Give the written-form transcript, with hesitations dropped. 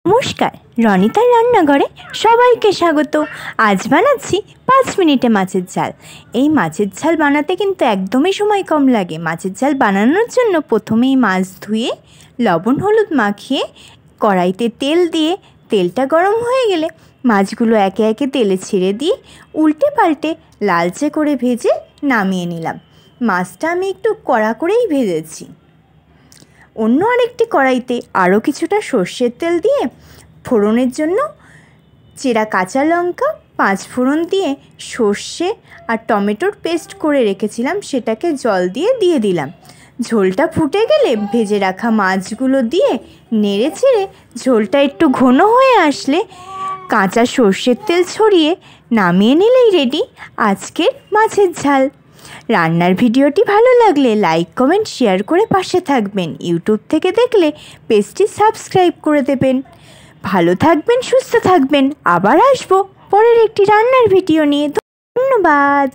নমস্কার, রনিতার রান্নাঘরে সবাইকে স্বাগত। আজ বানাচ্ছি 5 মিনিটে মাছের ঝাল। এই মাছের ঝাল বানাতে কিন্তু একদমই সময় কম লাগে। মাছের ঝাল বানানোর জন্য প্রথমেই মাছ ধুয়ে লবণ হলুদ মাখিয়ে কড়াইতে তেল দিয়ে তেলটা গরম হয়ে গেলে মাছগুলো একে একে তেলে ছেড়ে দিয়ে উল্টে পাল্টে লালচে করে ভেজে নামিয়ে নিলাম। মাছটা আমি একটু কড়া করেই ভেজেছি। অন্য আরেকটি কড়াইতে আরও কিছুটা সর্ষের তেল দিয়ে ফোড়নের জন্য চেরা কাঁচা লঙ্কা 5 ফোড়ন দিয়ে সর্ষে আর টমেটোর পেস্ট করে রেখেছিলাম সেটাকে জল দিয়ে দিলাম। ঝোলটা ফুটে গেলে ভেজে রাখা মাছগুলো দিয়ে নেড়ে চেড়ে ঝোলটা একটু ঘন হয়ে আসলে কাঁচা সর্ষের তেল ছড়িয়ে নামিয়ে নিলেই রেডি আজকের মাছের ঝাল। রান্নার ভিডিওটি ভালো লাগলে লাইক কমেন্ট শেয়ার করে পাশে থাকবেন। ইউটিউব থেকে দেখলে পেজটি সাবস্ক্রাইব করে দেবেন। ভালো থাকবেন, সুস্থ থাকবেন। আবার আসবো পরের একটি রান্নার ভিডিও নিয়ে। ধন্যবাদ।